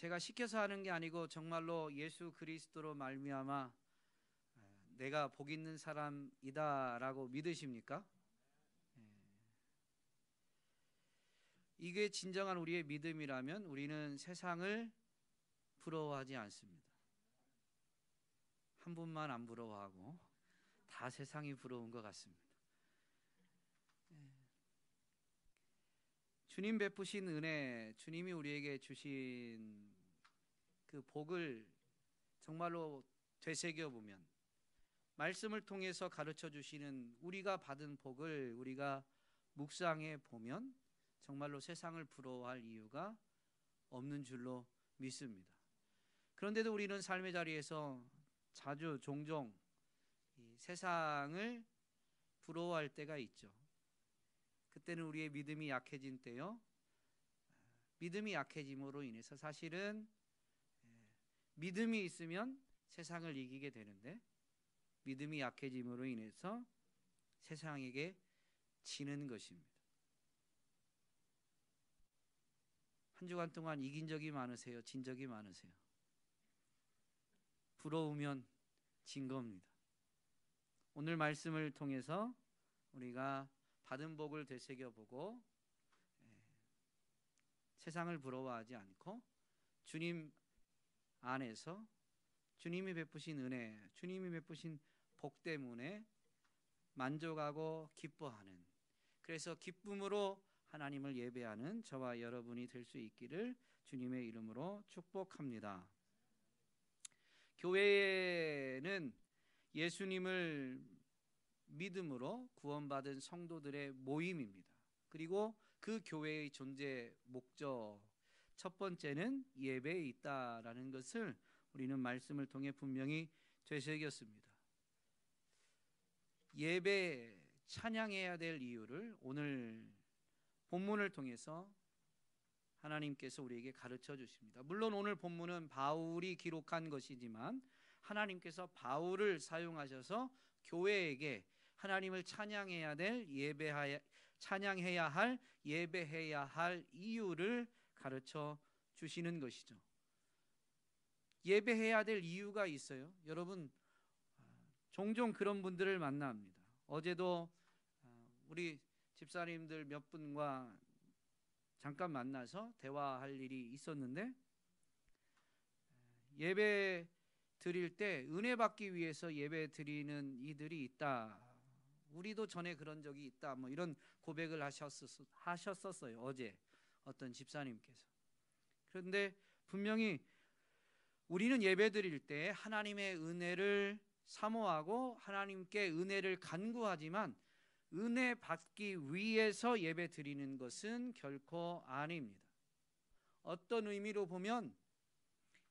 제가 시켜서 하는 게 아니고 정말로 예수 그리스도로 말미암아 내가 복 있는 사람이다라고 믿으십니까? 이게 진정한 우리의 믿음이라면 우리는 세상을 부러워하지 않습니다. 한 분만 안 부러워하고 다 세상이 부러운 것 같습니다. 주님 베푸신 은혜, 주님이 우리에게 주신 그 복을 정말로 되새겨 보면, 말씀을 통해서 가르쳐 주시는 우리가 받은 복을 우리가 묵상해 보면 정말로 세상을 부러워할 이유가 없는 줄로 믿습니다. 그런데도 우리는 삶의 자리에서 자주 종종 이 세상을 부러워할 때가 있죠. 그때는 우리의 믿음이 약해진 때요. 믿음이 약해짐으로 인해서 사실은 믿음이 있으면 세상을 이기게 되는데, 믿음이 약해짐으로 인해서 세상에게 지는 것입니다. 한 주간 동안 이긴 적이 많으세요? 진 적이 많으세요? 부러우면 진 겁니다. 오늘 말씀을 통해서 우리가 받은 복을 되새겨보고 세상을 부러워하지 않고 주님 안에서 주님이 베푸신 은혜, 주님이 베푸신 복 때문에 만족하고 기뻐하는, 그래서 기쁨으로 하나님을 예배하는 저와 여러분이 될 수 있기를 주님의 이름으로 축복합니다. 교회는 예수님을 믿음으로 구원받은 성도들의 모임입니다. 그리고 그 교회의 존재 목적, 첫 번째는 예배에 있다라는 것을 우리는 말씀을 통해 분명히 되새겼습니다. 예배, 찬양해야 될 이유를 오늘 본문을 통해서 하나님께서 우리에게 가르쳐 주십니다. 물론 오늘 본문은 바울이 기록한 것이지만 하나님께서 바울을 사용하셔서 교회에게 하나님을 찬양해야 될 찬양해야 할 예배해야 할 이유를 가르쳐 주시는 것이죠. 예배해야 될 이유가 있어요. 여러분, 종종 그런 분들을 만납니다. 어제도 우리 집사님들 몇 분과 잠깐 만나서 대화할 일이 있었는데, 예배 드릴 때 은혜 받기 위해서 예배 드리는 이들이 있다. 우리도 전에 그런 적이 있다. 뭐 이런 고백을 하셨었어요. 어제 어떤 집사님께서. 그런데 분명히 우리는 예배 드릴 때 하나님의 은혜를 사모하고 하나님께 은혜를 간구하지만 은혜 받기 위해서 예배 드리는 것은 결코 아닙니다. 어떤 의미로 보면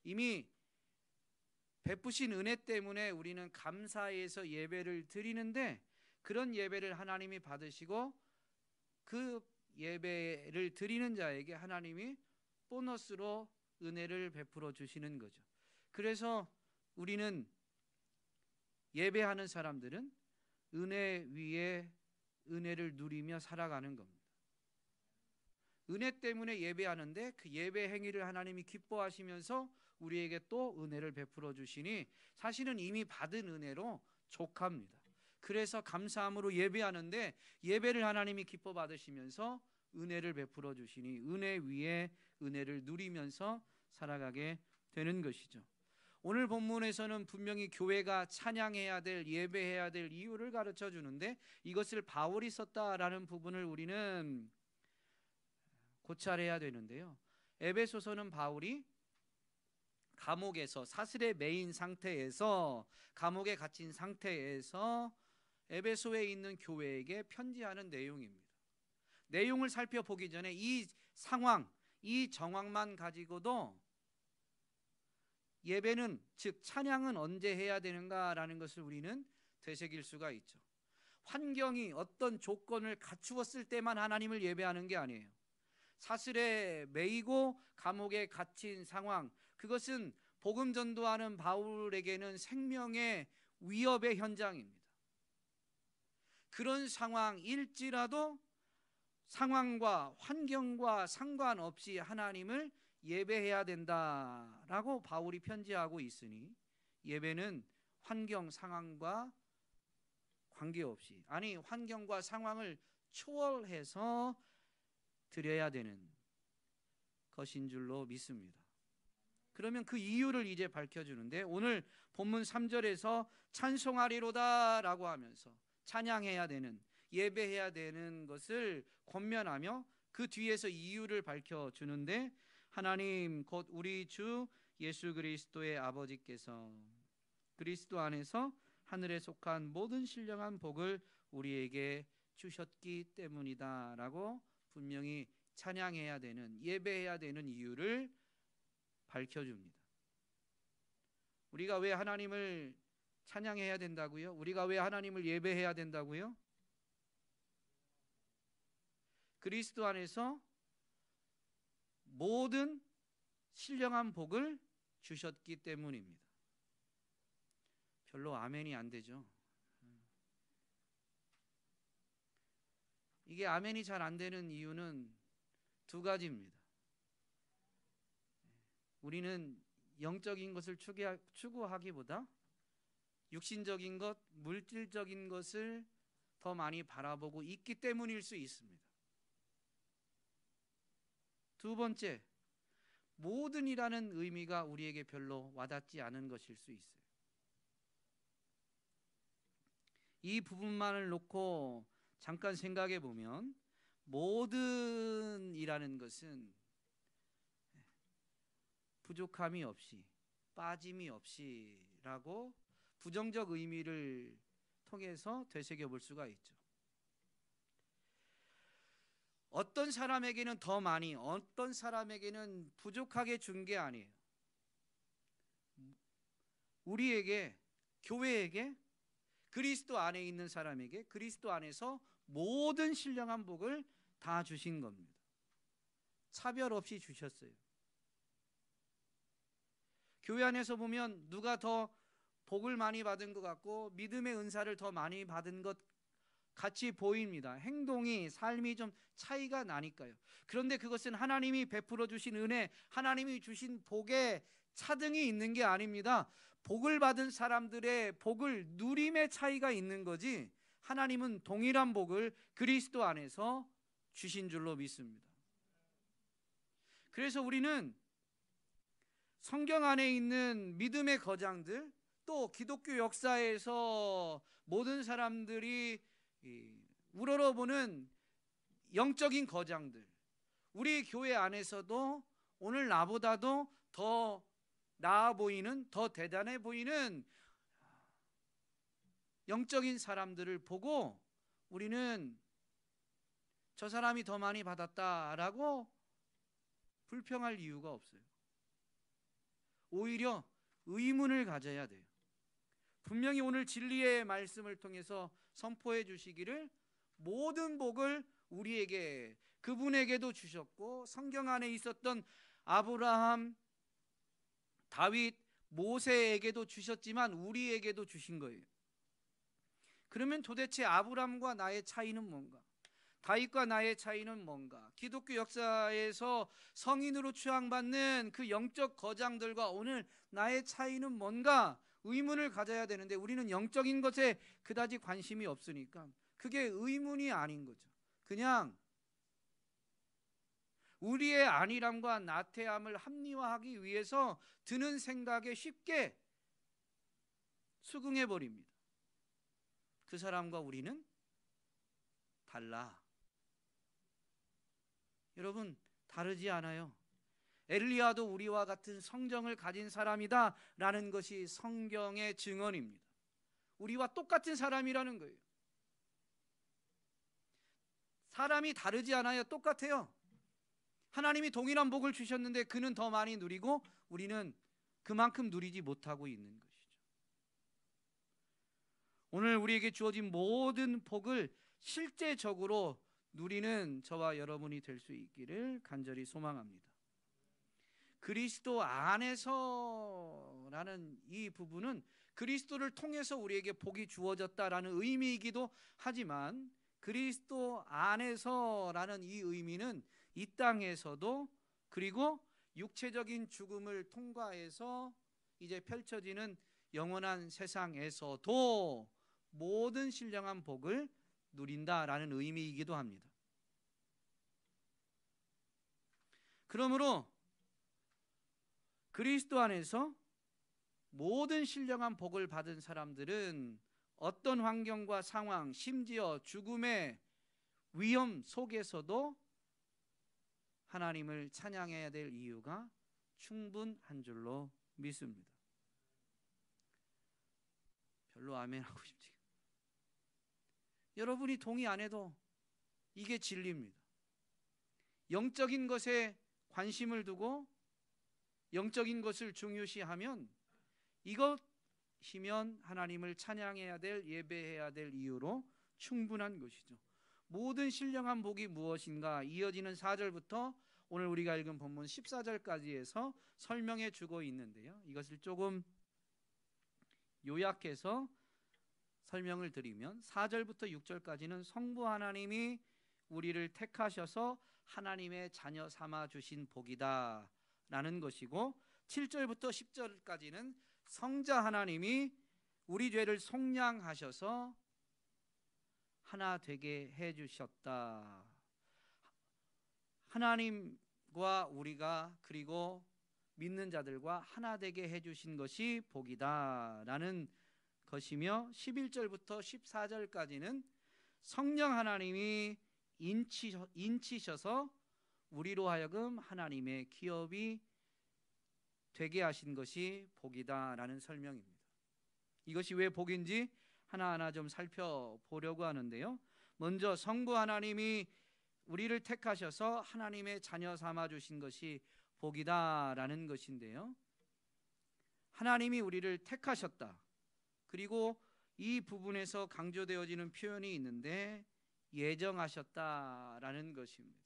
이미 베푸신 은혜 때문에 우리는 감사해서 예배를 드리는데, 그런 예배를 하나님이 받으시고 그 예배를 드리는 자에게 하나님이 보너스로 은혜를 베풀어 주시는 거죠. 그래서 우리는 예배하는 사람들은 은혜 위에 은혜를 누리며 살아가는 겁니다. 은혜 때문에 예배하는데 그 예배 행위를 하나님이 기뻐하시면서 우리에게 또 은혜를 베풀어 주시니 사실은 이미 받은 은혜로 족합니다. 그래서 감사함으로 예배하는데 예배를 하나님이 기뻐 받으시면서 은혜를 베풀어 주시니 은혜 위에 은혜를 누리면서 살아가게 되는 것이죠. 오늘 본문에서는 분명히 교회가 찬양해야 될, 예배해야 될 이유를 가르쳐 주는데, 이것을 바울이 썼다라는 부분을 우리는 고찰해야 되는데요. 에베소서는 바울이 감옥에서 사슬에 매인 상태에서, 감옥에 갇힌 상태에서 에베소에 있는 교회에게 편지하는 내용입니다. 내용을 살펴보기 전에 이 상황, 이 정황만 가지고도 예배는, 즉 찬양은 언제 해야 되는가라는 것을 우리는 되새길 수가 있죠. 환경이 어떤 조건을 갖추었을 때만 하나님을 예배하는 게 아니에요. 사슬에 매이고 감옥에 갇힌 상황, 그것은 복음 전도하는 바울에게는 생명의 위협의 현장입니다. 그런 상황일지라도 상황과 환경과 상관없이 하나님을 예배해야 된다라고 바울이 편지하고 있으니 예배는 환경 상황과 관계없이, 아니 환경과 상황을 초월해서 드려야 되는 것인 줄로 믿습니다. 그러면 그 이유를 이제 밝혀주는데, 오늘 본문 3절에서 찬송하리로다 라고 하면서 찬양해야 되는, 예배해야 되는 것을 권면하며 그 뒤에서 이유를 밝혀주는데, 하나님 곧 우리 주 예수 그리스도의 아버지께서 그리스도 안에서 하늘에 속한 모든 신령한 복을 우리에게 주셨기 때문이다 라고 분명히 찬양해야 되는, 예배해야 되는 이유를 밝혀줍니다. 우리가 왜 하나님을 찬양해야 된다고요? 우리가 왜 하나님을 예배해야 된다고요? 그리스도 안에서 모든 신령한 복을 주셨기 때문입니다. 별로 아멘이 안 되죠. 이게 아멘이 잘 안 되는 이유는 두 가지입니다. 우리는 영적인 것을 추구하기보다 육신적인 것, 물질적인 것을 더 많이 바라보고 있기 때문일 수 있습니다. 두 번째, 모든이라는 의미가 우리에게 별로 와닿지 않은 것일 수 있어요. 이 부분만을 놓고 잠깐 생각해 보면, 모든이라는 것은 부족함이 없이, 빠짐이 없이라고 부정적 의미를 통해서 되새겨 볼 수가 있죠. 어떤 사람에게는 더 많이, 어떤 사람에게는 부족하게 준 게 아니에요. 우리에게, 교회에게, 그리스도 안에 있는 사람에게 그리스도 안에서 모든 신령한 복을 다 주신 겁니다. 차별 없이 주셨어요. 교회 안에서 보면 누가 더 복을 많이 받은 것 같고 믿음의 은사를 더 많이 받은 것 같이 보입니다. 행동이, 삶이 좀 차이가 나니까요. 그런데 그것은 하나님이 베풀어 주신 은혜, 하나님이 주신 복에 차등이 있는 게 아닙니다. 복을 받은 사람들의 복을 누림의 차이가 있는 거지, 하나님은 동일한 복을 그리스도 안에서 주신 줄로 믿습니다. 그래서 우리는 성경 안에 있는 믿음의 거장들, 또 기독교 역사에서 모든 사람들이 우러러보는 영적인 거장들, 우리 교회 안에서도 오늘 나보다도 더 나아 보이는, 더 대단해 보이는 영적인 사람들을 보고 우리는 저 사람이 더 많이 받았다라고 불평할 이유가 없어요. 오히려 의문을 가져야 돼요. 분명히 오늘 진리의 말씀을 통해서 선포해 주시기를 모든 복을 우리에게, 그분에게도 주셨고 성경 안에 있었던 아브라함, 다윗, 모세에게도 주셨지만 우리에게도 주신 거예요. 그러면 도대체 아브라함과 나의 차이는 뭔가? 다윗과 나의 차이는 뭔가? 기독교 역사에서 성인으로 추앙받는 그 영적 거장들과 오늘 나의 차이는 뭔가? 의문을 가져야 되는데 우리는 영적인 것에 그다지 관심이 없으니까 그게 의문이 아닌 거죠. 그냥 우리의 안일함과 나태함을 합리화하기 위해서 드는 생각에 쉽게 수긍해 버립니다. 그 사람과 우리는 달라. 여러분, 다르지 않아요. 엘리야도 우리와 같은 성정을 가진 사람이다 라는 것이 성경의 증언입니다. 우리와 똑같은 사람이라는 거예요. 사람이 다르지 않아요. 똑같아요. 하나님이 동일한 복을 주셨는데 그는 더 많이 누리고 우리는 그만큼 누리지 못하고 있는 것이죠. 오늘 우리에게 주어진 모든 복을 실제적으로 누리는 저와 여러분이 될 수 있기를 간절히 소망합니다. 그리스도 안에서라는 이 부분은 그리스도를 통해서 우리에게 복이 주어졌다라는 의미이기도 하지만, 그리스도 안에서라는 이 의미는 이 땅에서도 그리고 육체적인 죽음을 통과해서 이제 펼쳐지는 영원한 세상에서도 모든 신령한 복을 누린다라는 의미이기도 합니다. 그러므로 그리스도 안에서 모든 신령한 복을 받은 사람들은 어떤 환경과 상황, 심지어 죽음의 위험 속에서도 하나님을 찬양해야 될 이유가 충분한 줄로 믿습니다. 별로 아멘하고 싶지. 여러분이 동의 안 해도 이게 진리입니다. 영적인 것에 관심을 두고 영적인 것을 중요시하면 이것이면 하나님을 찬양해야 될, 예배해야 될 이유로 충분한 것이죠. 모든 신령한 복이 무엇인가 이어지는 4절부터 오늘 우리가 읽은 본문 14절까지 해서 설명해 주고 있는데요, 이것을 조금 요약해서 설명을 드리면 4절부터 6절까지는 성부 하나님이 우리를 택하셔서 하나님의 자녀 삼아 주신 복이다 라는 것이고, 7절부터 10절까지는 성자 하나님이 우리 죄를 속량하셔서 하나 되게 해주셨다. 하나님과 우리가 그리고 믿는 자들과 하나 되게 해주신 것이 복이다 라는 것이며, 11절부터 14절까지는 성령 하나님이 인치셔서 우리로 하여금 하나님의 기업이 되게 하신 것이 복이다 라는 설명입니다. 이것이 왜 복인지 하나하나 좀 살펴보려고 하는데요, 먼저 성부 하나님이 우리를 택하셔서 하나님의 자녀 삼아 주신 것이 복이다 라는 것인데요, 하나님이 우리를 택하셨다. 그리고 이 부분에서 강조되어지는 표현이 있는데 예정하셨다라는 것입니다.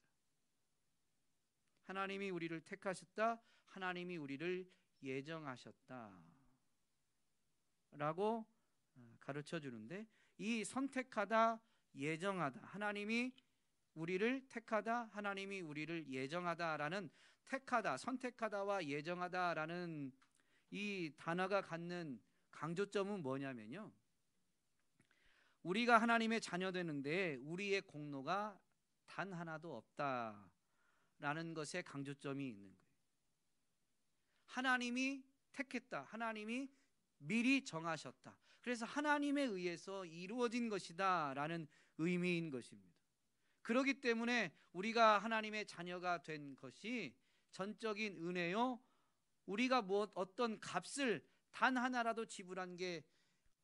하나님이 우리를 택하셨다, 하나님이 우리를 예정하셨다 라고 가르쳐 주는데, 이 선택하다, 예정하다, 하나님이 우리를 택하다, 하나님이 우리를 예정하다라는 택하다, 선택하다와 예정하다라는 이 단어가 갖는 강조점은 뭐냐면요, 우리가 하나님의 자녀 되는데 우리의 공로가 단 하나도 없다라는 것에 강조점이 있는 거예요. 하나님이 택했다, 하나님이 미리 정하셨다, 그래서 하나님에 의해서 이루어진 것이다 라는 의미인 것입니다. 그렇기 때문에 우리가 하나님의 자녀가 된 것이 전적인 은혜요, 우리가 어떤 값을 단 하나라도 지불한 게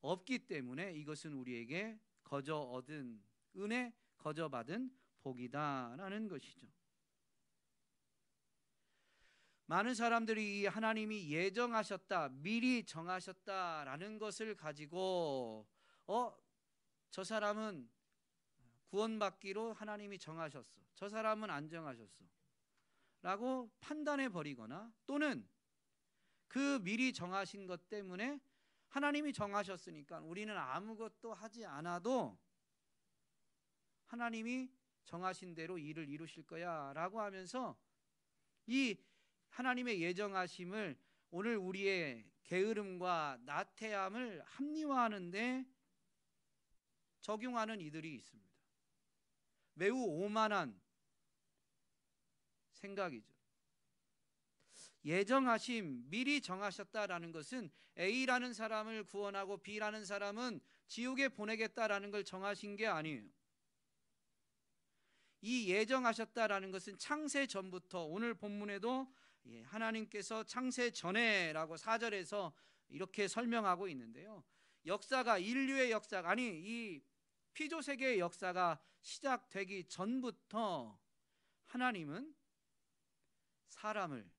없기 때문에 이것은 우리에게 거저 얻은 은혜, 거저 받은 복이다라는 것이죠. 많은 사람들이 이 하나님이 예정하셨다, 미리 정하셨다라는 것을 가지고 저 사람은 구원받기로 하나님이 정하셨어, 저 사람은 안 정하셨어 라고 판단해 버리거나, 또는 그 미리 정하신 것 때문에 하나님이 정하셨으니까 우리는 아무것도 하지 않아도 하나님이 정하신 대로 일을 이루실 거야 라고 하면서 이 하나님의 예정하심을 오늘 우리의 게으름과 나태함을 합리화하는데 적용하는 이들이 있습니다. 매우 오만한 생각이죠. 예정하심, 미리 정하셨다라는 것은 A라는 사람을 구원하고 B라는 사람은 지옥에 보내겠다라는 걸 정하신 게 아니에요. 이 예정하셨다라는 것은 창세 전부터, 오늘 본문에도 하나님께서 창세 전에라고 4절에서 이렇게 설명하고 있는데요, 역사가, 인류의 역사가, 아니 이 피조세계의 역사가 시작되기 전부터 하나님은 사람을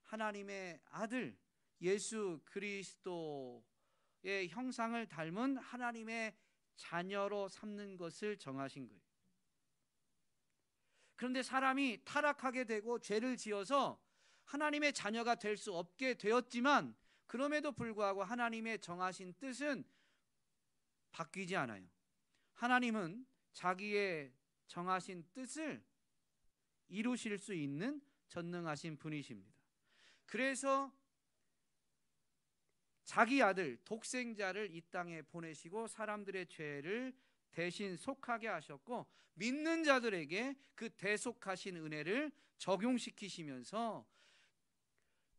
하나님의 아들 예수 그리스도의 형상을 닮은 하나님의 자녀로 삼는 것을 정하신 거예요. 그런데 사람이 타락하게 되고 죄를 지어서 하나님의 자녀가 될 수 없게 되었지만, 그럼에도 불구하고 하나님의 정하신 뜻은 바뀌지 않아요. 하나님은 자기의 정하신 뜻을 이루실 수 있는 전능하신 분이십니다. 그래서 자기 아들 독생자를 이 땅에 보내시고 사람들의 죄를 대신 속하게 하셨고, 믿는 자들에게 그 대속하신 은혜를 적용시키시면서,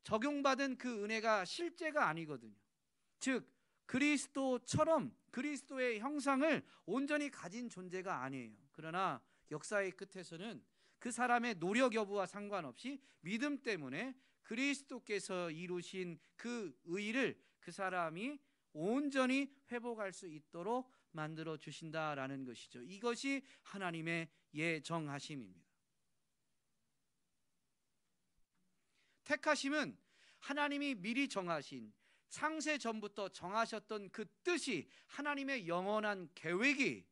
적용받은 그 은혜가 실제가 아니거든요. 즉 그리스도처럼 그리스도의 형상을 온전히 가진 존재가 아니에요. 그러나 역사의 끝에서는 그 사람의 노력 여부와 상관없이 믿음 때문에 그리스도께서 이루신 그 의를 그 사람이 온전히 회복할 수 있도록 만들어 주신다라는 것이죠. 이것이 하나님의 예정하심입니다. 택하심은 하나님이 미리 정하신, 창세 전부터 정하셨던 그 뜻이, 하나님의 영원한 계획이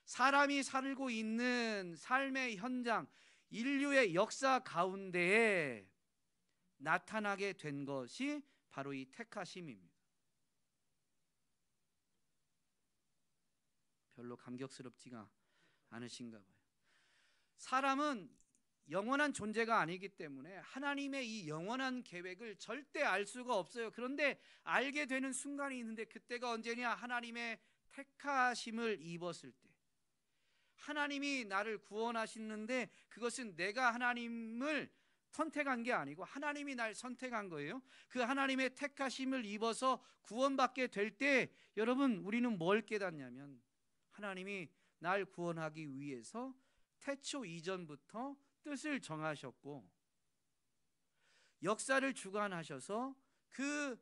사람이 살고 있는 삶의 현장, 인류의 역사 가운데에 나타나게 된 것이 바로 이 택하심입니다. 별로 감격스럽지가 않으신가 봐요. 사람은 영원한 존재가 아니기 때문에 하나님의 이 영원한 계획을 절대 알 수가 없어요. 그런데 알게 되는 순간이 있는데, 그때가 언제냐? 하나님의 택하심을 입었을 때. 하나님이 나를 구원하시는데 그것은 내가 하나님을 선택한 게 아니고 하나님이 날 선택한 거예요. 그 하나님의 택하심을 입어서 구원받게 될 때, 여러분, 우리는 뭘 깨닫냐면, 하나님이 날 구원하기 위해서 태초 이전부터 뜻을 정하셨고 역사를 주관하셔서 그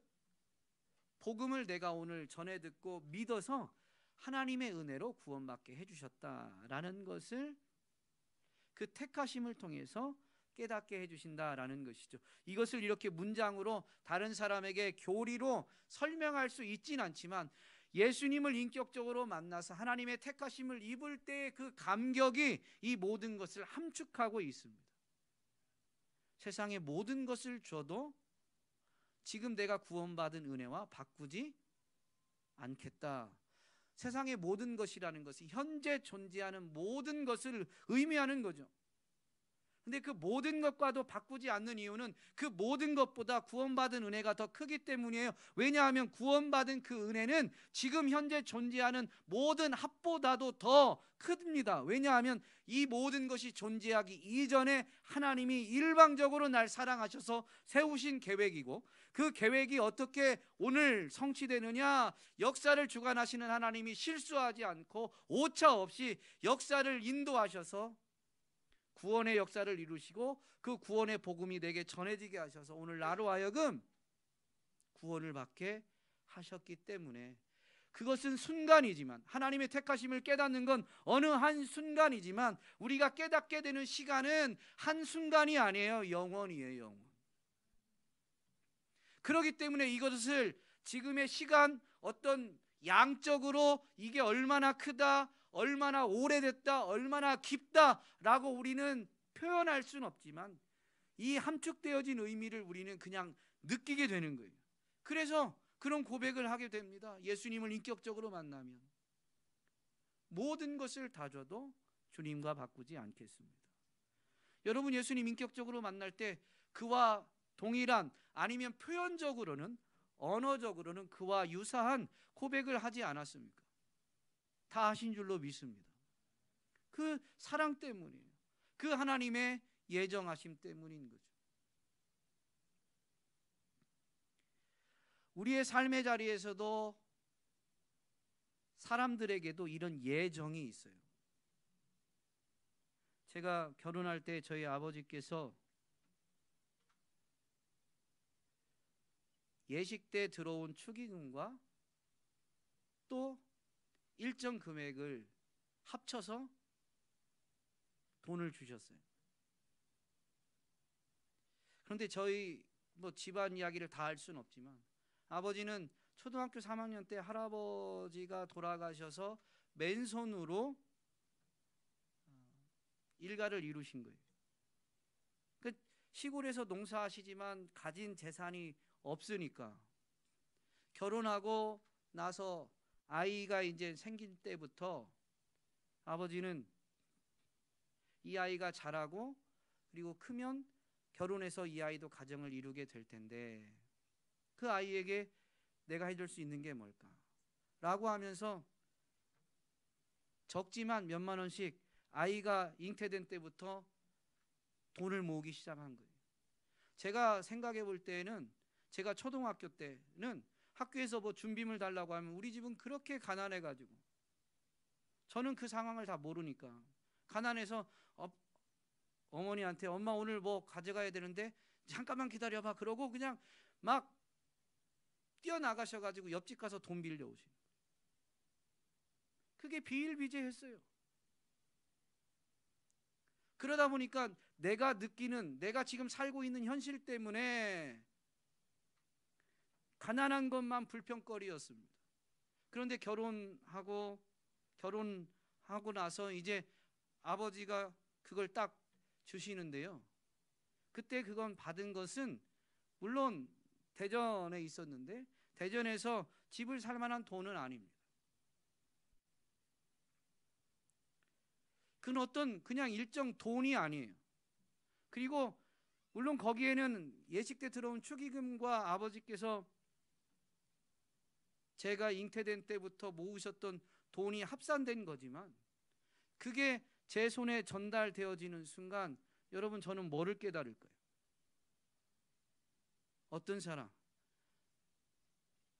복음을 내가 오늘 전해 듣고 믿어서 하나님의 은혜로 구원받게 해주셨다라는 것을, 그 택하심을 통해서 깨닫게 해주신다라는 것이죠. 이것을 이렇게 문장으로 다른 사람에게 교리로 설명할 수 있진 않지만, 예수님을 인격적으로 만나서 하나님의 택하심을 입을 때의 그 감격이 이 모든 것을 함축하고 있습니다. 세상의 모든 것을 줘도 지금 내가 구원받은 은혜와 바꾸지 않겠다. 세상의 모든 것이라는 것이 현재 존재하는 모든 것을 의미하는 거죠. 근데 그 모든 것과도 바꾸지 않는 이유는 그 모든 것보다 구원받은 은혜가 더 크기 때문이에요. 왜냐하면 구원받은 그 은혜는 지금 현재 존재하는 모든 합보다도 더 큽니다. 왜냐하면 이 모든 것이 존재하기 이전에 하나님이 일방적으로 날 사랑하셔서 세우신 계획이고, 그 계획이 어떻게 오늘 성취되느냐? 역사를 주관하시는 하나님이 실수하지 않고 오차 없이 역사를 인도하셔서 구원의 역사를 이루시고, 그 구원의 복음이 내게 전해지게 하셔서 오늘 나로 하여금 구원을 받게 하셨기 때문에, 그것은 순간이지만, 하나님의 택하심을 깨닫는 건 어느 한 순간이지만 우리가 깨닫게 되는 시간은 한 순간이 아니에요. 영원이에요. 영원. 그렇기 때문에 이것을 지금의 시간, 어떤 양적으로 이게 얼마나 크다, 얼마나 오래됐다, 얼마나 깊다라고 우리는 표현할 수는 없지만, 이 함축되어진 의미를 우리는 그냥 느끼게 되는 거예요. 그래서 그런 고백을 하게 됩니다. 예수님을 인격적으로 만나면 모든 것을 다 줘도 주님과 바꾸지 않겠습니다. 여러분, 예수님 인격적으로 만날 때 그와 동일한, 아니면 표현적으로는, 언어적으로는 그와 유사한 고백을 하지 않았습니까? 다 하신 줄로 믿습니다. 그 사랑 때문이에요. 그 하나님의 예정하심 때문인 거죠. 우리의 삶의 자리에서도 사람들에게도 이런 예정이 있어요. 제가 결혼할 때 저희 아버지께서 예식 때 들어온 축의금과 또 일정 금액을 합쳐서 돈을 주셨어요. 그런데 저희 집안 이야기를 다 할 수는 없지만, 아버지는 초등학교 3학년 때 할아버지가 돌아가셔서 맨손으로 일가를 이루신 거예요. 그 시골에서 농사하시지만 가진 재산이 없으니까 결혼하고 나서 아이가 이제 생길 때부터 아버지는 이 아이가 자라고 그리고 크면 결혼해서 이 아이도 가정을 이루게 될 텐데 그 아이에게 내가 해줄 수 있는 게 뭘까? 라고 하면서 적지만 몇만 원씩 아이가 잉태된 때부터 돈을 모으기 시작한 거예요. 제가 생각해 볼 때는 제가 초등학교 때는 학교에서 뭐 준비물 달라고 하면 우리 집은 그렇게 가난해 가지고 저는 그 상황을 다 모르니까 가난해서 어머니한테 엄마 오늘 뭐 가져가야 되는데 잠깐만 기다려봐 그러고 그냥 막 뛰어나가셔가지고 옆집 가서 돈 빌려오신. 그게 비일비재했어요. 그러다 보니까 내가 느끼는 내가 지금 살고 있는 현실 때문에 가난한 것만 불평거리였습니다. 그런데 결혼하고 나서 이제 아버지가 그걸 딱 주시는데요. 그때 그건 받은 것은 물론 대전에 있었는데 대전에서 집을 살 만한 돈은 아닙니다. 그건 어떤 그냥 일정 돈이 아니에요. 그리고 물론 거기에는 예식 때 들어온 축의금과 아버지께서 제가 잉태된 때부터 모으셨던 돈이 합산된 거지만 그게 제 손에 전달되어지는 순간 여러분 저는 뭐를 깨달을까요? 어떤 사랑?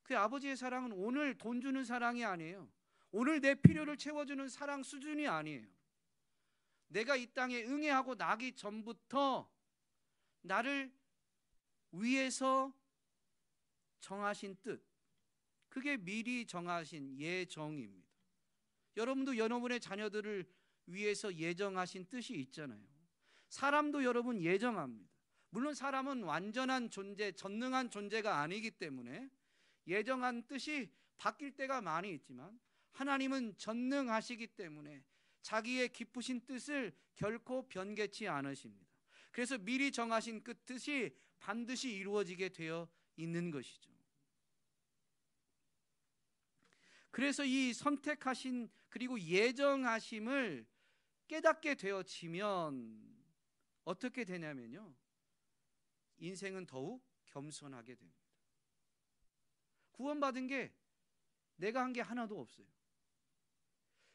그 아버지의 사랑은 오늘 돈 주는 사랑이 아니에요. 오늘 내 필요를 채워주는 사랑 수준이 아니에요. 내가 이 땅에 응애하고 나기 전부터 나를 위해서 정하신 뜻, 그게 미리 정하신 예정입니다. 여러분도 여러분의 자녀들을 위해서 예정하신 뜻이 있잖아요. 사람도 여러분 예정합니다. 물론 사람은 완전한 존재, 전능한 존재가 아니기 때문에 예정한 뜻이 바뀔 때가 많이 있지만 하나님은 전능하시기 때문에 자기의 기쁘신 뜻을 결코 변개치 않으십니다. 그래서 미리 정하신 그 뜻이 반드시 이루어지게 되어 있는 것이죠. 그래서 이 선택하신 그리고 예정하심을 깨닫게 되어지면 어떻게 되냐면요, 인생은 더욱 겸손하게 됩니다. 구원받은 게 내가 한 게 하나도 없어요.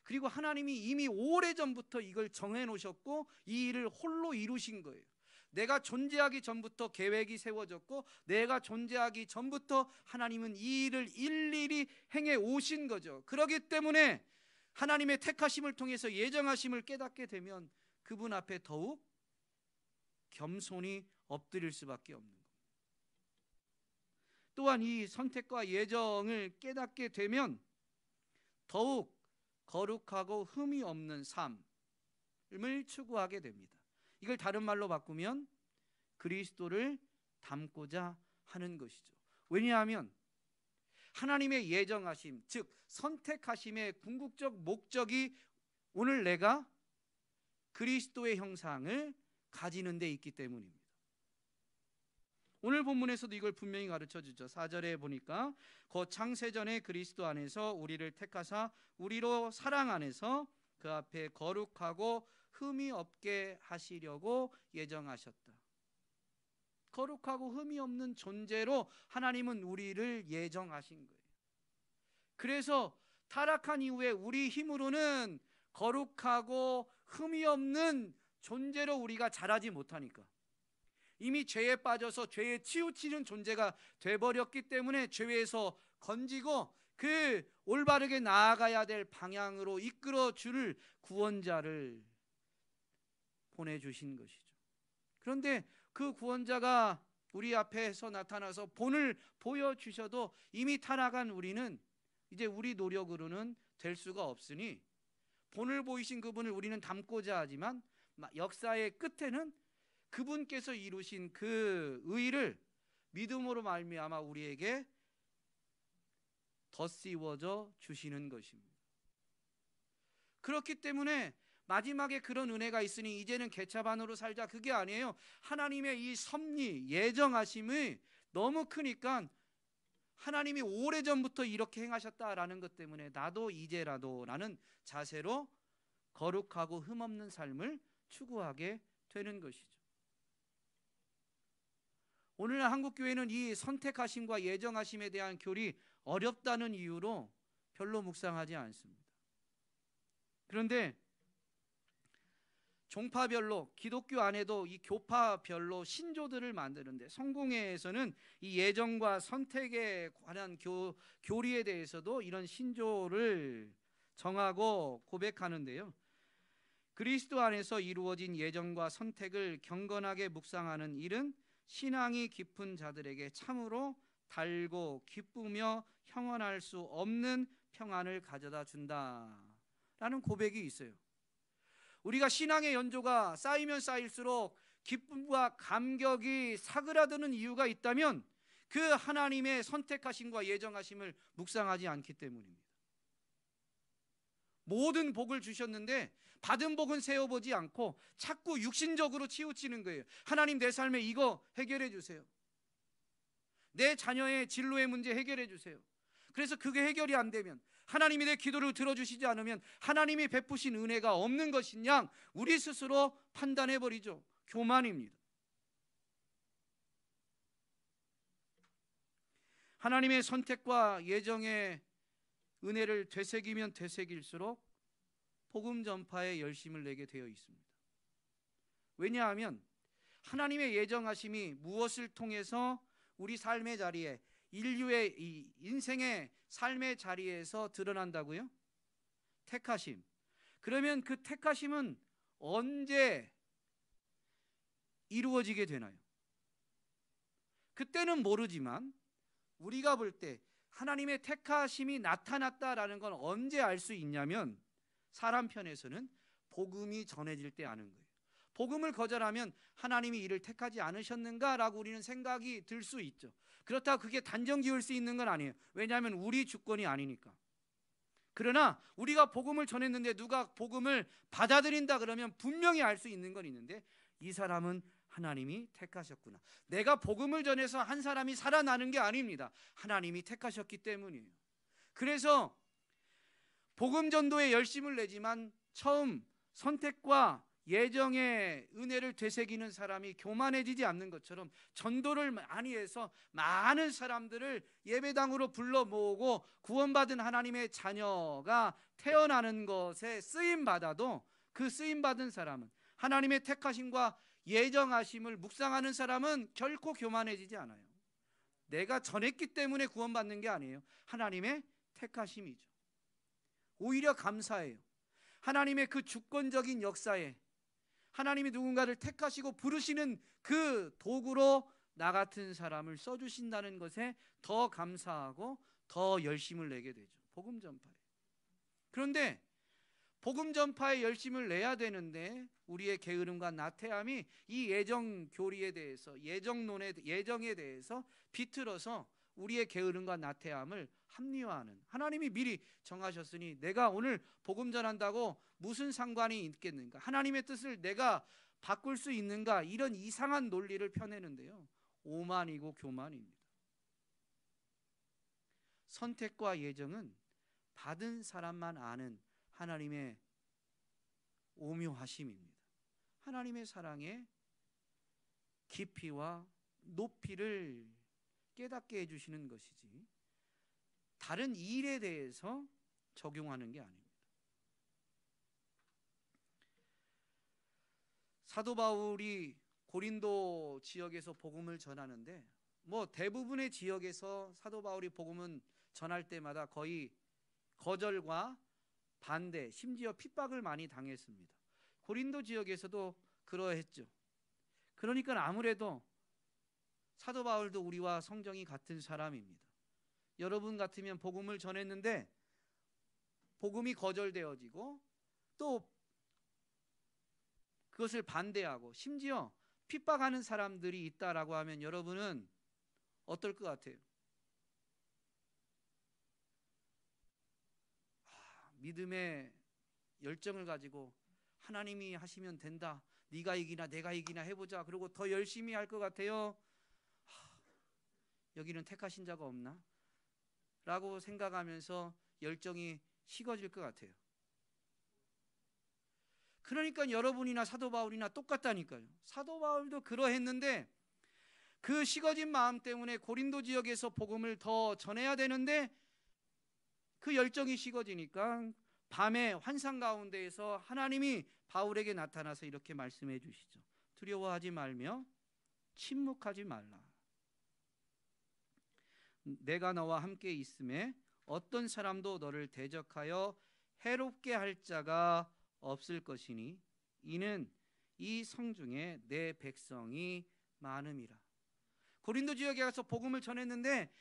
그리고 하나님이 이미 오래전부터 이걸 정해놓으셨고 이 일을 홀로 이루신 거예요. 내가 존재하기 전부터 계획이 세워졌고 내가 존재하기 전부터 하나님은 이 일을 일일이 행해 오신 거죠. 그렇기 때문에 하나님의 택하심을 통해서 예정하심을 깨닫게 되면 그분 앞에 더욱 겸손히 엎드릴 수밖에 없는 겁니다. 또한 이 선택과 예정을 깨닫게 되면 더욱 거룩하고 흠이 없는 삶을 추구하게 됩니다. 이걸 다른 말로 바꾸면 그리스도를 닮고자 하는 것이죠. 왜냐하면 하나님의 예정하심, 즉 선택하심의 궁극적 목적이 오늘 내가 그리스도의 형상을 가지는 데 있기 때문입니다. 오늘 본문에서도 이걸 분명히 가르쳐 주죠. 4절에 보니까 곧 창세전에 그리스도 안에서 우리를 택하사 우리로 사랑 안에서 그 앞에 거룩하고 흠이 없게 하시려고 예정하셨다. 거룩하고 흠이 없는 존재로 하나님은 우리를 예정하신 거예요. 그래서 타락한 이후에 우리 힘으로는 거룩하고 흠이 없는 존재로 우리가 자라지 못하니까 이미 죄에 빠져서 죄에 치우치는 존재가 돼버렸기 때문에 죄에서 건지고 그 올바르게 나아가야 될 방향으로 이끌어 줄 구원자를 보내주신 것이죠. 그런데 그 구원자가 우리 앞에서 나타나서 본을 보여주셔도 이미 타락한 우리는 이제 우리 노력으로는 될 수가 없으니 본을 보이신 그분을 우리는 닮고자 하지만 역사의 끝에는 그분께서 이루신 그 의를 믿음으로 말미암아 우리에게 덧씌워져 주시는 것입니다. 그렇기 때문에 마지막에 그런 은혜가 있으니 이제는 개차반으로 살자, 그게 아니에요. 하나님의 이 섭리, 예정하심이 너무 크니까 하나님이 오래전부터 이렇게 행하셨다라는 것 때문에 나도 이제라도 라는 자세로 거룩하고 흠없는 삶을 추구하게 되는 것이죠. 오늘날 한국교회는 이 선택하심과 예정하심에 대한 교리 어렵다는 이유로 별로 묵상하지 않습니다. 그런데 종파별로, 기독교 안에도 이 교파별로 신조들을 만드는데, 성공회에서는 이 예정과 선택에 관한 교리에 대해서도 이런 신조를 정하고 고백하는데요, 그리스도 안에서 이루어진 예정과 선택을 경건하게 묵상하는 일은 신앙이 깊은 자들에게 참으로 달고 기쁘며 형언할 수 없는 평안을 가져다 준다라는 고백이 있어요. 우리가 신앙의 연조가 쌓이면 쌓일수록 기쁨과 감격이 사그라드는 이유가 있다면 그 하나님의 선택하심과 예정하심을 묵상하지 않기 때문입니다. 모든 복을 주셨는데 받은 복은 세어보지 않고 자꾸 육신적으로 치우치는 거예요. 하나님, 내 삶에 이거 해결해 주세요. 내 자녀의 진로의 문제 해결해 주세요. 그래서 그게 해결이 안 되면, 하나님이 내 기도를 들어주시지 않으면 하나님이 베푸신 은혜가 없는 것인 양 우리 스스로 판단해 버리죠. 교만입니다. 하나님의 선택과 예정의 은혜를 되새기면 되새길수록 복음 전파에 열심을 내게 되어 있습니다. 왜냐하면 하나님의 예정하심이 무엇을 통해서 우리 삶의 자리에, 인류의 이 인생의 삶의 자리에서 드러난다고요? 택하심. 그러면 그 택하심은 언제 이루어지게 되나요? 그때는 모르지만 우리가 볼 때 하나님의 택하심이 나타났다라는 건 언제 알 수 있냐면, 사람 편에서는 복음이 전해질 때 아는 거예요. 복음을 거절하면 하나님이 이를 택하지 않으셨는가라고 우리는 생각이 들 수 있죠. 그렇다고 그게 단정 지을 수 있는 건 아니에요. 왜냐하면 우리 주권이 아니니까. 그러나 우리가 복음을 전했는데 누가 복음을 받아들인다 그러면 분명히 알 수 있는 건 있는데, 이 사람은 하나님이 택하셨구나. 내가 복음을 전해서 한 사람이 살아나는 게 아닙니다. 하나님이 택하셨기 때문이에요. 그래서 복음 전도에 열심을 내지만 처음 선택과 예정의 은혜를 되새기는 사람이 교만해지지 않는 것처럼, 전도를 많이 해서 많은 사람들을 예배당으로 불러 모으고 구원받은 하나님의 자녀가 태어나는 것에 쓰임받아도 그 쓰임받은 사람은, 하나님의 택하심과 예정하심을 묵상하는 사람은 결코 교만해지지 않아요. 내가 전했기 때문에 구원받는 게 아니에요. 하나님의 택하심이죠. 오히려 감사해요. 하나님의 그 주권적인 역사에 하나님이 누군가를 택하시고 부르시는 그 도구로 나 같은 사람을 써주신다는 것에 더 감사하고 더 열심을 내게 되죠. 복음 전파에. 그런데 복음 전파에 열심을 내야 되는데 우리의 게으름과 나태함이 이 예정 교리에 대해서, 예정에 대해서 비틀어서 우리의 게으름과 나태함을 합리화하는, 하나님이 미리 정하셨으니 내가 오늘 복음 전한다고 무슨 상관이 있겠는가, 하나님의 뜻을 내가 바꿀 수 있는가, 이런 이상한 논리를 펴내는데요, 오만이고 교만입니다. 선택과 예정은 받은 사람만 아는 하나님의 오묘하심입니다. 하나님의 사랑의 깊이와 높이를 깨닫게 해주시는 것이지 다른 일에 대해서 적용하는 게 아닙니다. 사도 바울이 고린도 지역에서 복음을 전하는데, 대부분의 지역에서 사도 바울이 복음은 전할 때마다 거의 거절과 반대, 심지어 핍박을 많이 당했습니다. 고린도 지역에서도 그러했죠. 그러니까 아무래도 사도 바울도 우리와 성정이 같은 사람입니다. 여러분 같으면 복음을 전했는데 복음이 거절되어지고 또 그것을 반대하고 심지어 핍박하는 사람들이 있다라고 하면 여러분은 어떨 것 같아요? 믿음의 열정을 가지고 하나님이 하시면 된다, 네가 이기나 내가 이기나 해보자, 그리고 더 열심히 할 것 같아요. 여기는 택하신 자가 없나? 라고 생각하면서 열정이 식어질 것 같아요. 그러니까 여러분이나 사도 바울이나 똑같다니까요. 사도 바울도 그러했는데 그 식어진 마음 때문에 고린도 지역에서 복음을 더 전해야 되는데 그 열정이 식어지니까 밤에 환상 가운데에서 하나님이 바울에게 나타나서 이렇게 말씀해 주시죠. 두려워하지 말며 침묵하지 말라. 내가 너와 함께 있음에 어떤 사람도 너를 대적하여 해롭게 할 자가 없을 것이니 이는 이 성중에 내 백성이 많음이라. 고린도 지역에 가서 복음을 전했는데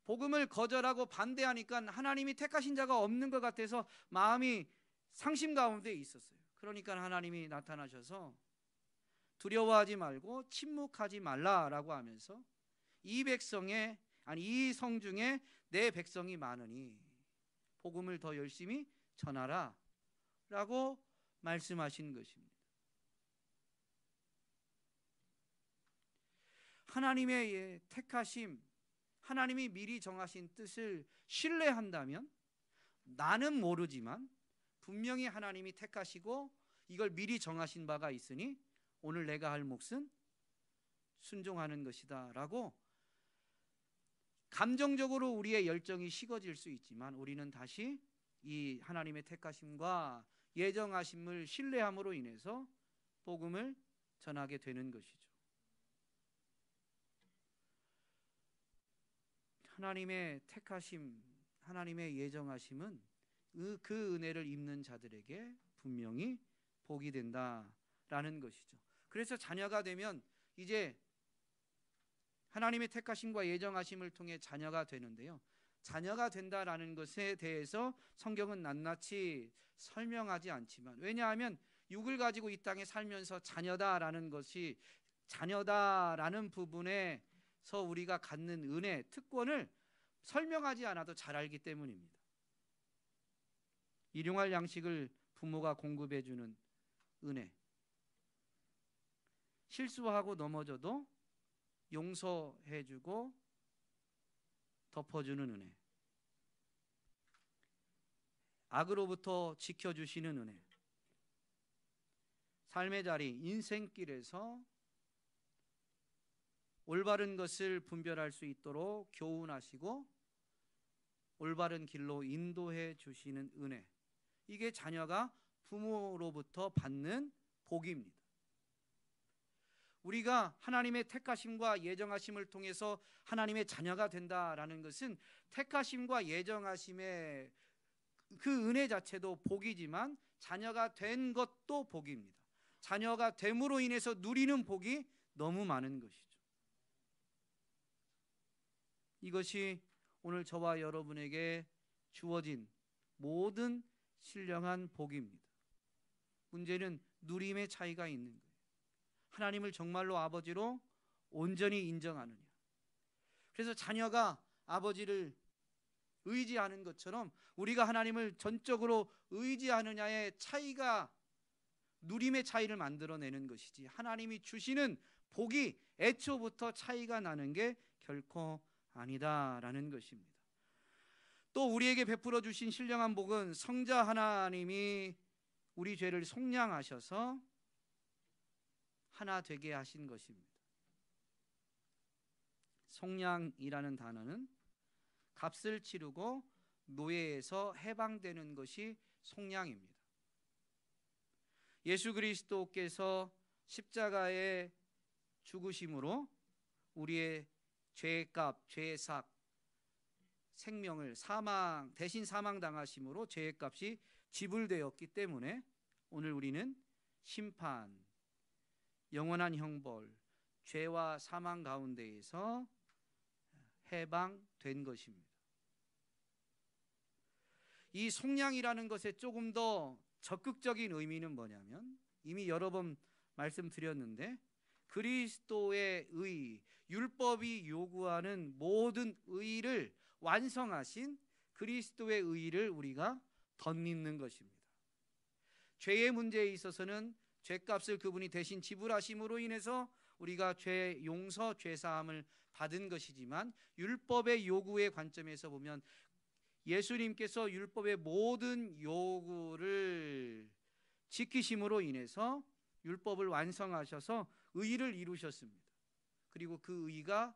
복음을 거절하고 반대하니까 하나님이 택하신 자가 없는 것 같아서 마음이 상심 가운데 있었어요. 그러니까 하나님이 나타나셔서 두려워하지 말고 침묵하지 말라라고 하면서 이 성중에 내 백성이 많으니 복음을 더 열심히 전하라 라고 말씀하신 것입니다. 하나님의 택하심, 하나님이 미리 정하신 뜻을 신뢰한다면 나는 모르지만 분명히 하나님이 택하시고 이걸 미리 정하신 바가 있으니 오늘 내가 할 몫은 순종하는 것이다 라고 감정적으로 우리의 열정이 식어질 수 있지만 우리는 다시 이 하나님의 택하심과 예정하심을 신뢰함으로 인해서 복음을 전하게 되는 것이죠. 하나님의 택하심, 하나님의 예정하심은 그 은혜를 입는 자들에게 분명히 복이 된다라는 것이죠. 그래서 자녀가 되면 이제 하나님의 택하심과 예정하심을 통해 자녀가 되는데요. 자녀가 된다라는 것에 대해서 성경은 낱낱이 설명하지 않지만, 왜냐하면 육을 가지고 이 땅에 살면서 자녀다라는 부분에서 우리가 갖는 은혜, 특권을 설명하지 않아도 잘 알기 때문입니다. 일용할 양식을 부모가 공급해 주는 은혜, 실수하고 넘어져도 용서해 주고 덮어주는 은혜, 악으로부터 지켜주시는 은혜, 삶의 자리, 인생길에서 올바른 것을 분별할 수 있도록 교훈하시고 올바른 길로 인도해 주시는 은혜, 이게 자녀가 부모로부터 받는 복입니다. 우리가 하나님의 택하심과 예정하심을 통해서 하나님의 자녀가 된다라는 것은 택하심과 예정하심의 그 은혜 자체도 복이지만 자녀가 된 것도 복입니다. 자녀가 됨으로 인해서 누리는 복이 너무 많은 것이죠. 이것이 오늘 저와 여러분에게 주어진 모든 신령한 복입니다. 문제는 누림의 차이가 있는 거예요. 하나님을 정말로 아버지로 온전히 인정하느냐. 그래서 자녀가 아버지를 의지하는 것처럼 우리가 하나님을 전적으로 의지하느냐의 차이가 누림의 차이를 만들어내는 것이지, 하나님이 주시는 복이 애초부터 차이가 나는 게 결코 아니다라는 것입니다. 또 우리에게 베풀어 주신 신령한 복은 성자 하나님이 우리 죄를 속량하셔서 하나 되게 하신 것입니다. 속량이라는 단어는 값을 치르고 노예에서 해방되는 것이 속량입니다. 예수 그리스도께서 십자가의 죽으심으로 우리의 죄값, 죄삭, 생명을 대신 사망당하심으로 죄의 값이 지불되었기 때문에 오늘 우리는 심판, 영원한 형벌, 죄와 사망 가운데에서 해방된 것입니다. 이 속량이라는 것의 조금 더 적극적인 의미는 뭐냐면, 이미 여러 번 말씀드렸는데 그리스도의 의, 율법이 요구하는 모든 의를 완성하신 그리스도의 의를 우리가 덧입는 것입니다. 죄의 문제에 있어서는 죄값을 그분이 대신 지불하심으로 인해서 우리가 죄 용서, 죄 사함을 받은 것이지만, 율법의 요구의 관점에서 보면 예수님께서 율법의 모든 요구를 지키심으로 인해서 율법을 완성하셔서 의를 이루셨습니다. 그리고 그 의가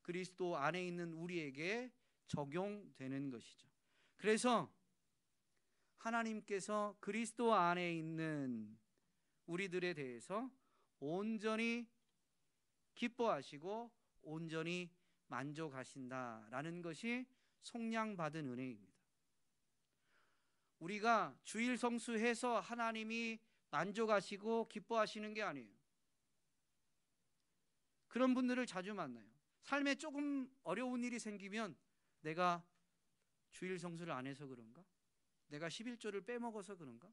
그리스도 안에 있는 우리에게 적용되는 것이죠. 그래서 하나님께서 그리스도 안에 있는 우리들에 대해서 온전히 기뻐하시고 온전히 만족하신다라는 것이 속량받은 은혜입니다. 우리가 주일 성수해서 하나님이 만족하시고 기뻐하시는 게 아니에요. 그런 분들을 자주 만나요. 삶에 조금 어려운 일이 생기면 내가 주일 성수를 안 해서 그런가? 내가 11조를 빼먹어서 그런가?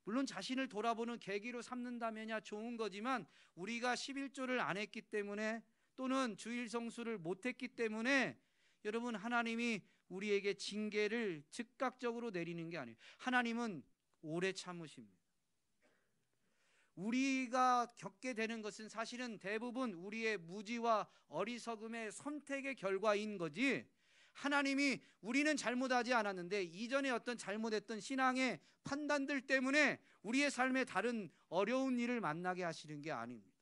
물론 자신을 돌아보는 계기로 삼는다면야 좋은 거지만 우리가 11조를 안 했기 때문에 또는 주일 성수를 못했기 때문에 여러분 하나님이 우리에게 징계를 즉각적으로 내리는 게 아니에요. 하나님은 오래 참으십니다. 우리가 겪게 되는 것은 사실은 대부분 우리의 무지와 어리석음의 선택의 결과인 거지, 하나님이 우리는 잘못하지 않았는데 이전에 어떤 잘못했던 신앙의 판단들 때문에 우리의 삶에 다른 어려운 일을 만나게 하시는 게 아닙니다.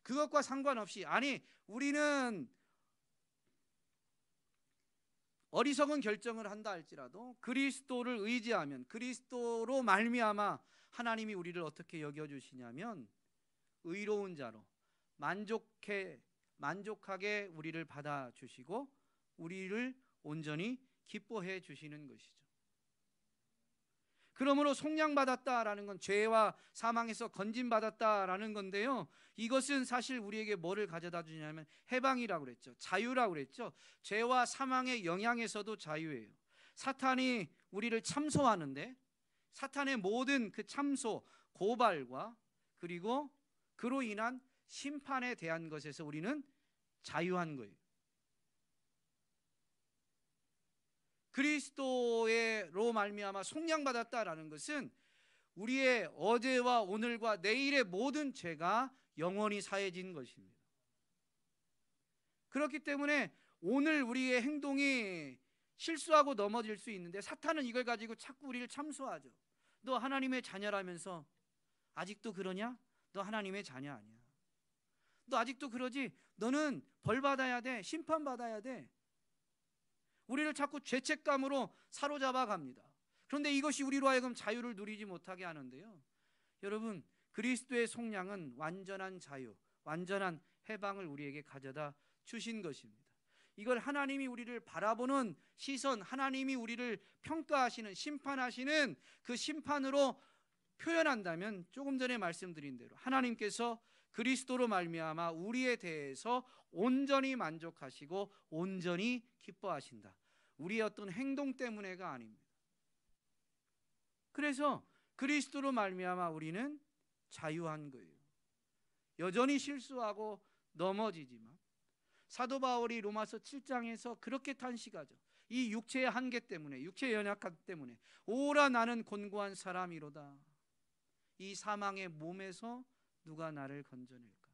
그것과 상관없이, 아니 우리는 어리석은 결정을 한다 할지라도 그리스도를 의지하면, 그리스도로 말미암아 하나님이 우리를 어떻게 여겨주시냐면 의로운 자로 만족하게 우리를 받아주시고 우리를 온전히 기뻐해 주시는 것이죠. 그러므로 속량받았다라는 건 죄와 사망에서 건진받았다라는 건데요, 이것은 사실 우리에게 뭐를 가져다 주냐면 해방이라고 그랬죠. 자유라고 그랬죠. 죄와 사망의 영향에서도 자유예요. 사탄이 우리를 참소하는데 사탄의 모든 그 참소, 고발과 그리고 그로 인한 심판에 대한 것에서 우리는 자유한 거예요. 그리스도로 말미암아 속량받았다라는 것은 우리의 어제와 오늘과 내일의 모든 죄가 영원히 사해진 것입니다. 그렇기 때문에 오늘 우리의 행동이 실수하고 넘어질 수 있는데 사탄은 이걸 가지고 자꾸 우리를 참소하죠. 너 하나님의 자녀라면서 아직도 그러냐? 너 하나님의 자녀 아니야. 너 아직도 그러지? 너는 벌 받아야 돼. 심판 받아야 돼. 우리를 자꾸 죄책감으로 사로잡아 갑니다. 그런데 이것이 우리로 하여금 자유를 누리지 못하게 하는데요, 여러분 그리스도의 속량은 완전한 자유, 완전한 해방을 우리에게 가져다 주신 것입니다. 이걸 하나님이 우리를 바라보는 시선, 하나님이 우리를 평가하시는, 심판하시는 그 심판으로 표현한다면 조금 전에 말씀드린 대로 하나님께서 그리스도로 말미암아 우리에 대해서 온전히 만족하시고 온전히 기뻐하신다. 우리의 어떤 행동 때문에가 아닙니다. 그래서 그리스도로 말미암아 우리는 자유한 거예요. 여전히 실수하고 넘어지지만 사도 바울이 로마서 7장에서 그렇게 탄식하죠. 이 육체의 한계 때문에, 육체의 연약함 때문에 오라 나는 곤고한 사람이로다. 이 사망의 몸에서 누가 나를 건져낼까?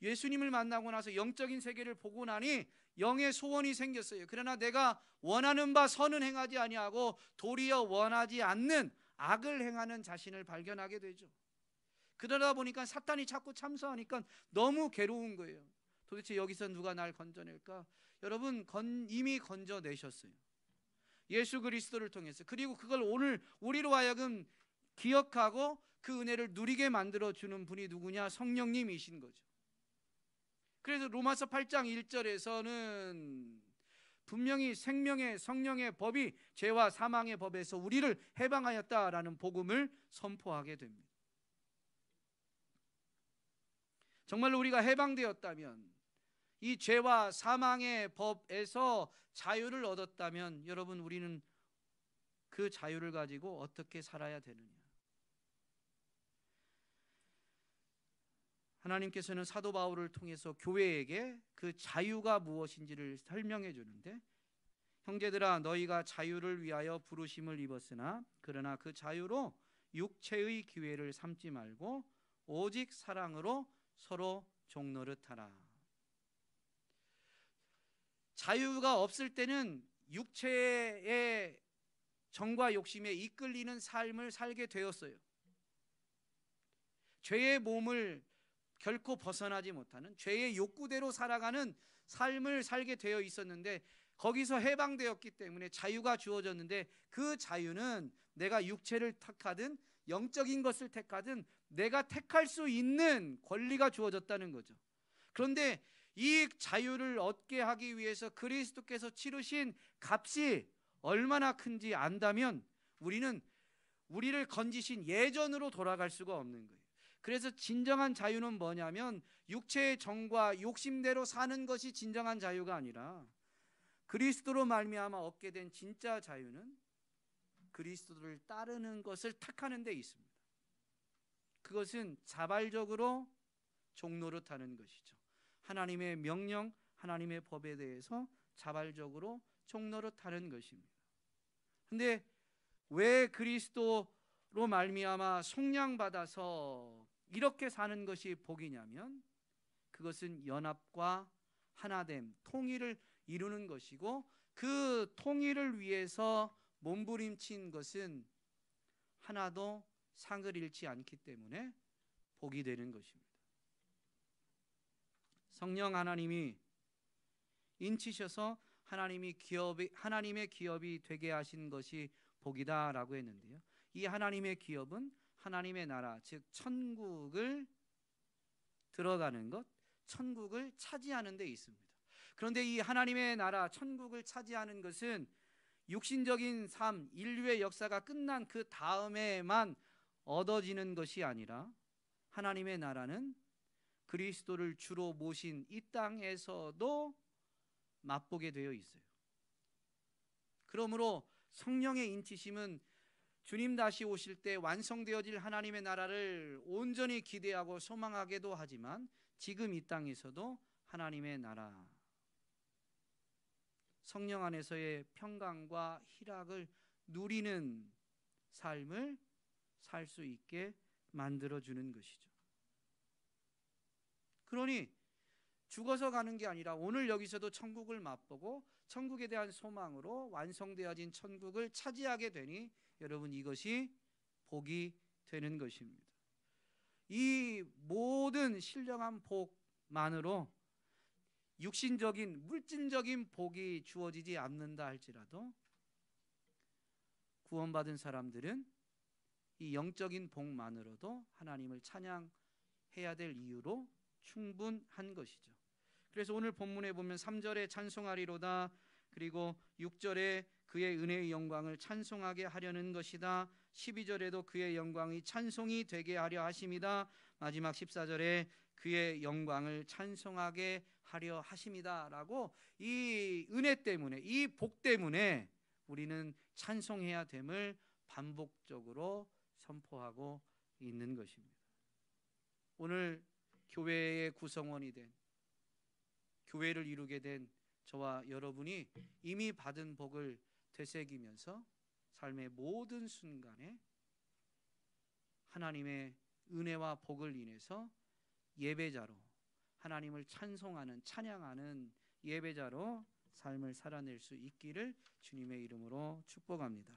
예수님을 만나고 나서 영적인 세계를 보고 나니 영의 소원이 생겼어요. 그러나 내가 원하는 바 선은 행하지 아니하고 도리어 원하지 않는 악을 행하는 자신을 발견하게 되죠. 그러다 보니까 사탄이 자꾸 참소하니까 너무 괴로운 거예요. 도대체 여기서 누가 날 건져낼까? 여러분 이미 건져내셨어요. 예수 그리스도를 통해서. 그리고 그걸 오늘 우리로 하여금 기억하고 그 은혜를 누리게 만들어주는 분이 누구냐? 성령님이신 거죠. 그래서 로마서 8장 1절에서는 분명히 생명의 성령의 법이 죄와 사망의 법에서 우리를 해방하였다라는 복음을 선포하게 됩니다. 정말로 우리가 해방되었다면, 이 죄와 사망의 법에서 자유를 얻었다면 여러분 우리는 그 자유를 가지고 어떻게 살아야 되느냐? 하나님께서는 사도 바울을 통해서 교회에게 그 자유가 무엇인지를 설명해 주는데, 형제들아 너희가 자유를 위하여 부르심을 입었으나 그러나 그 자유로 육체의 기회를 삼지 말고 오직 사랑으로 서로 종노릇하라. 자유가 없을 때는 육체의 정과 욕심에 이끌리는 삶을 살게 되었어요. 죄의 몸을 결코 벗어나지 못하는, 죄의 욕구대로 살아가는 삶을 살게 되어 있었는데, 거기서 해방되었기 때문에 자유가 주어졌는데, 그 자유는 내가 육체를 택하든 영적인 것을 택하든 내가 택할 수 있는 권리가 주어졌다는 거죠. 그런데 이 자유를 얻게 하기 위해서 그리스도께서 치르신 값이 얼마나 큰지 안다면 우리는 우리를 건지신 예전으로 돌아갈 수가 없는 거예요. 그래서 진정한 자유는 뭐냐면 육체의 정과 욕심대로 사는 것이 진정한 자유가 아니라, 그리스도로 말미암아 얻게 된 진짜 자유는 그리스도를 따르는 것을 택하는 데 있습니다. 그것은 자발적으로 종노릇하는 것이죠. 하나님의 명령, 하나님의 법에 대해서 자발적으로 종노릇하는 것입니다. 그런데 왜 그리스도로 말미암아 속량받아서 이렇게 사는 것이 복이냐면, 그것은 연합과 하나됨, 통일을 이루는 것이고, 그 통일을 위해서 몸부림친 것은 하나도 상을 잃지 않기 때문에 복이 되는 것입니다. 성령 하나님이 인치셔서 하나님의 기업이 되게 하신 것이 복이다라고 했는데요, 이 하나님의 기업은 하나님의 나라, 즉 천국을 들어가는 것, 천국을 차지하는 데 있습니다. 그런데 이 하나님의 나라, 천국을 차지하는 것은 육신적인 삶, 인류의 역사가 끝난 그 다음에만 얻어지는 것이 아니라, 하나님의 나라는 그리스도를 주로 모신 이 땅에서도 맛보게 되어 있어요. 그러므로 성령의 인치심은 주님 다시 오실 때 완성되어질 하나님의 나라를 온전히 기대하고 소망하게도 하지만, 지금 이 땅에서도 하나님의 나라, 성령 안에서의 평강과 희락을 누리는 삶을 살 수 있게 만들어주는 것이죠. 그러니 죽어서 가는 게 아니라 오늘 여기서도 천국을 맛보고 천국에 대한 소망으로 완성되어진 천국을 차지하게 되니, 여러분, 이것이 복이 되는 것입니다. 이 모든 신령한 복만으로 육신적인 물질적인 복이 주어지지 않는다 할지라도, 구원받은 사람들은 이 영적인 복만으로도 하나님을 찬양해야 될 이유로 충분한 것이죠. 그래서 오늘 본문에 보면 3절에 찬송하리로다, 그리고 6절에 그의 은혜의 영광을 찬송하게 하려는 것이다, 12절에도 그의 영광이 찬송이 되게 하려 하심이다, 마지막 14절에 그의 영광을 찬송하게 하려 하심이다 라고, 이 은혜 때문에, 이 복 때문에 우리는 찬송해야 됨을 반복적으로 선포하고 있는 것입니다. 오늘 교회의 구성원이 된, 교회를 이루게 된 저와 여러분이 이미 받은 복을 되새기면서 삶의 모든 순간에 하나님의 은혜와 복을 인해서 예배자로, 하나님을 찬송하는, 찬양하는 예배자로 삶을 살아낼 수 있기를 주님의 이름으로 축복합니다.